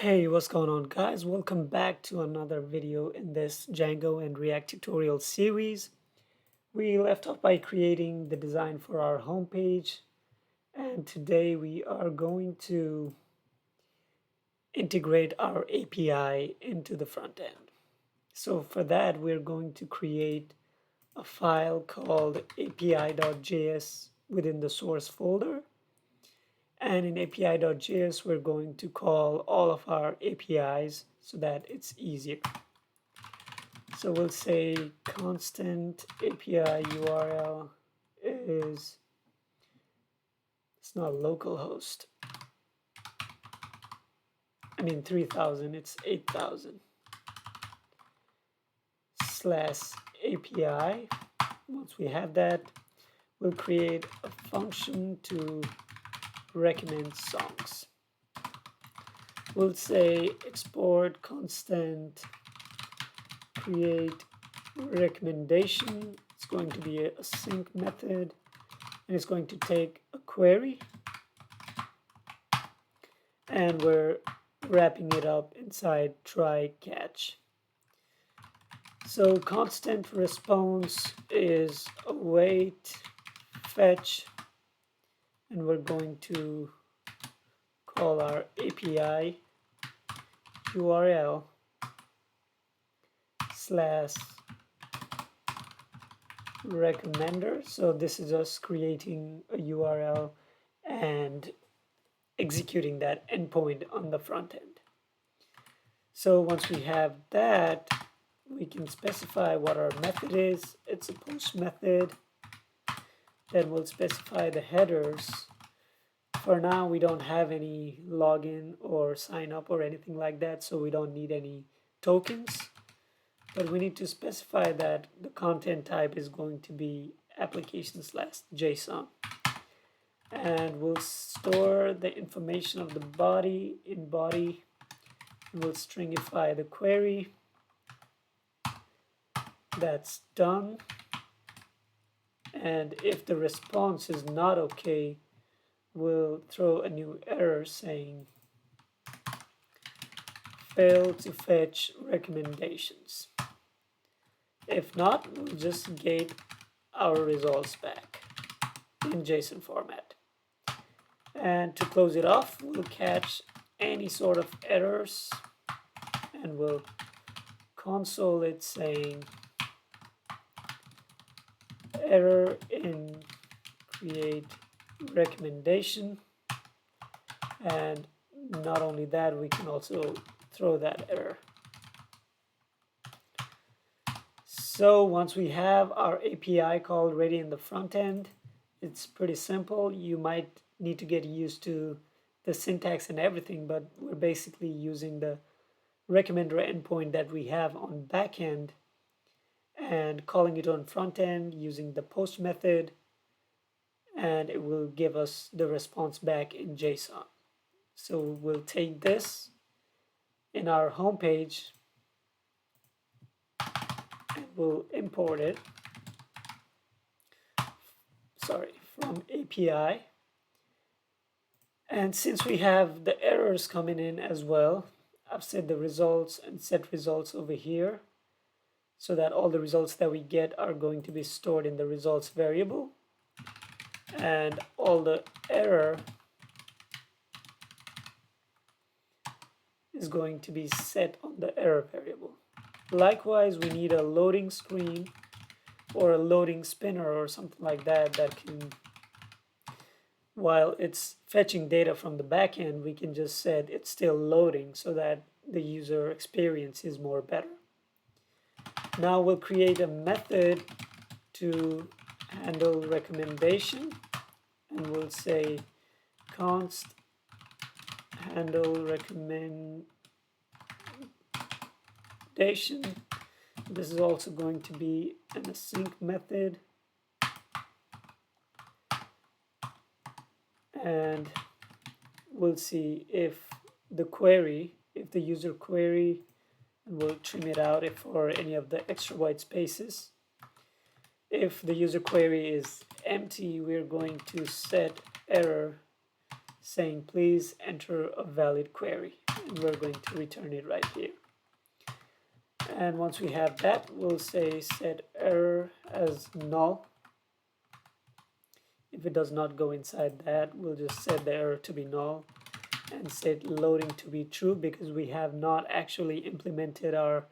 Hey, what's going on, guys? Welcome back to another video in this Django and React tutorial series. We left off by creating the design for our homepage, and today we are going to integrate our API into the front end. So for that, we're going to create a file called api.js within the source folder. And in api.js, we're going to call all of our APIs so that it's easier. So we'll say constant API URL is, it's not localhost. 3000, it's 8000 /API. Once we have that, we'll create a function to recommend songs. We'll say export constant create recommendation. It's going to be a sync method, and it's going to take a query, and we're wrapping it up inside try catch. So constant response is await fetch, and we're going to call our API URL /recommender. So this is us creating a URL and executing that endpoint on the front end. So once we have that, we can specify what our method is. It's a post method. Then we'll specify the headers. For now, we don't have any login or sign up or anything like that, so we don't need any tokens. But we need to specify that the content type is going to be application/JSON. And we'll store the information of the body in body, and we'll stringify the query. That's done. And if the response is not okay, we'll throw a new error saying fail to fetch recommendations. If not, we'll just get our results back in JSON format. And to close it off, we'll catch any sort of errors, and we'll console it saying error in create recommendation. And not only that, we can also throw that error. So once we have our API call ready in the front end, it's pretty simple. You might need to get used to the syntax and everything, but we're basically using the recommender endpoint that we have on backend and calling it on front end using the post method, and it will give us the response back in JSON. So we'll take this in our home page and we'll import it from API. And since we have the errors coming in as well, I've set the results and set results over here so that all the results that we get are going to be stored in the results variable, and all the error is going to be set on the error variable. Likewise, we need a loading screen or a loading spinner or something like that that can, while it's fetching data from the backend, we can just set it's still loading so that the user experience is more better. Now we'll create a method to handle recommendation, and we'll say const handle recommendation. This is also going to be an async method, and we'll see if the user query, and we'll trim it out for any of the extra white spaces. If the user query is empty, we're going to set error saying please enter a valid query, and we're going to return it right here. And once we have that, we'll say set error as null. If it does not go inside that, we'll just set the error to be null and set loading to be true, because we have not actually implemented our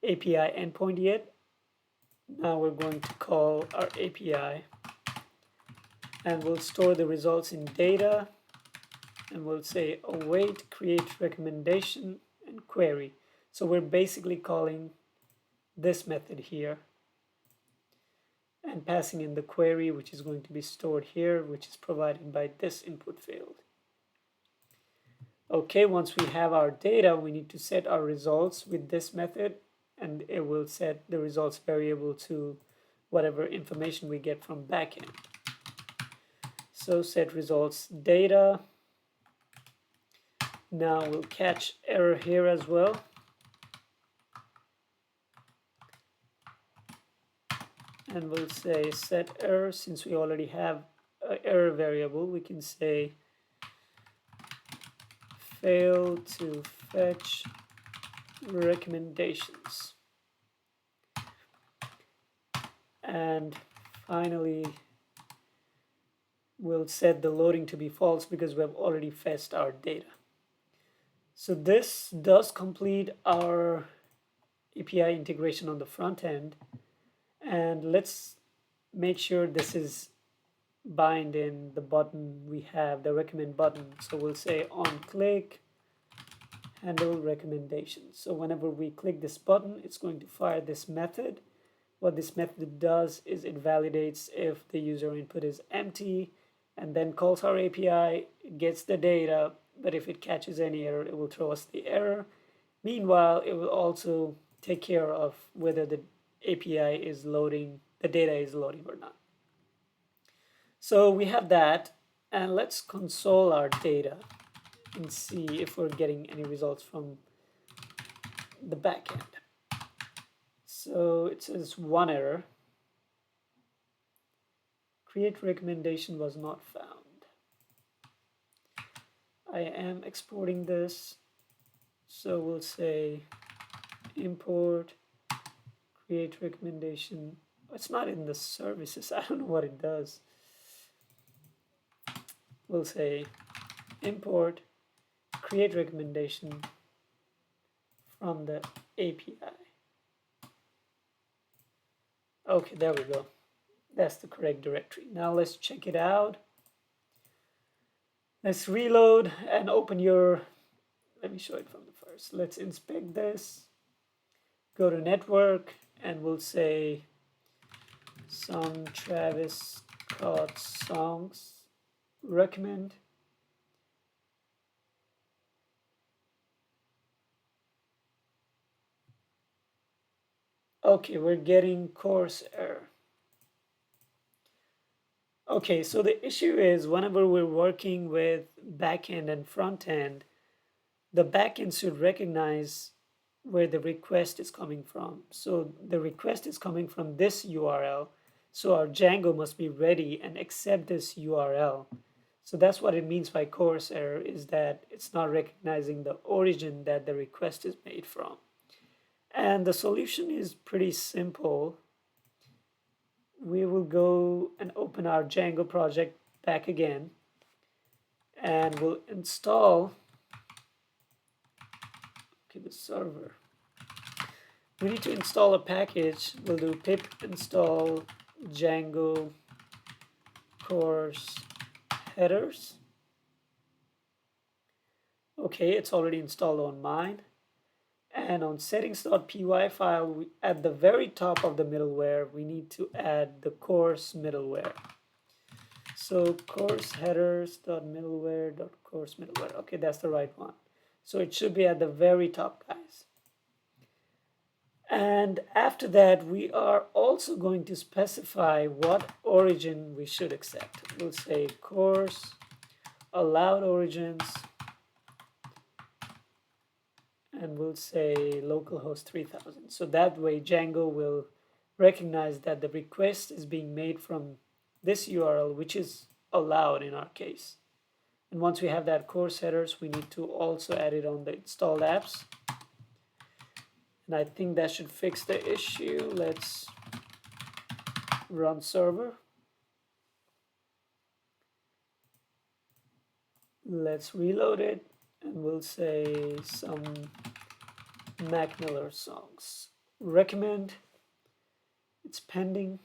API endpoint yet. Now we're going to call our API, and we'll store the results in data, and we'll say await create recommendation and query. So we're basically calling this method here and passing in the query, which is going to be stored here, which is provided by this input field. Okay, once we have our data, we need to set our results with this method, and it will set the results variable to whatever information we get from backend. So set results data. Now we'll catch error here as well. And we'll say set error. Since we already have an error variable, we can say fail to fetch recommendations. And finally, we'll set the loading to be false because we have already fetched our data. So this does complete our API integration on the front end. And let's make sure this is bind in the button we have, the recommend button. So we'll say on click handle recommendations. So whenever we click this button, it's going to fire this method. What this method does is it validates if the user input is empty, and then calls our API, it gets the data, but if it catches any error, it will throw us the error. Meanwhile, it will also take care of whether the API is loading, the data is loading or not. So we have that, and let's console our data and see if we're getting any results from the backend. So it says one error. Create recommendation was not found. I am exporting this, so we'll say import create recommendation. It's not in the services. I don't know what it does. We'll say import create recommendation from the API. Okay, there we go. That's the correct directory. Now let's check it out. Let's reload and open your, let me show it from the first. Let's inspect this. Go to network, and we'll say some Travis Scott songs recommend. Okay, we're getting course error. Okay, so the issue is whenever we're working with backend and frontend, the backend should recognize where the request is coming from. So the request is coming from this URL. So our Django must be ready and accept this URL. So that's what it means by course error, is that it's not recognizing the origin that the request is made from. And the solution is pretty simple. We will go and open our Django project back again, and we'll install the server. We need to install a package. We'll do pip install Django course headers. Okay, it's already installed on mine. And on settings.py file, at the very top of the middleware, we need to add the course middleware. So course headers.middleware.course middleware. Okay, that's the right one. So it should be at the very top, guys. And after that, we are also going to specify what origin we should accept. We'll say course allowed origins, and we'll say localhost 3000. So that way Django will recognize that the request is being made from this URL, which is allowed in our case. And once we have that course headers, we need to also add it on the installed apps. And I think that should fix the issue. Let's run server. Let's reload it, and we'll say some Mac Miller songs. Recommend. It's pending.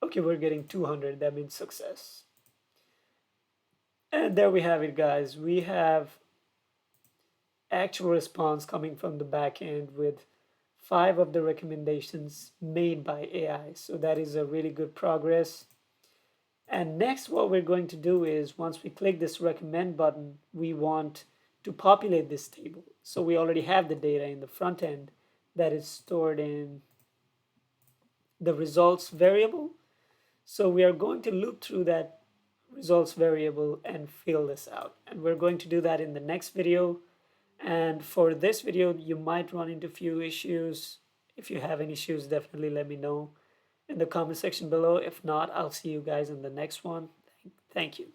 Okay, we're getting 200. That means success. And there we have it, guys. We have actual response coming from the backend with 5 of the recommendations made by AI. So that is a really good progress. And next, what we're going to do is once we click this recommend button, we want to populate this table. So we already have the data in the front end that is stored in the results variable. So we are going to loop through that results variable and fill this out. And we're going to do that in the next video. And for this video, you might run into a few issues. If you have any issues, definitely let me know in the comment section below. If not, I'll see you guys in the next one. Thank you.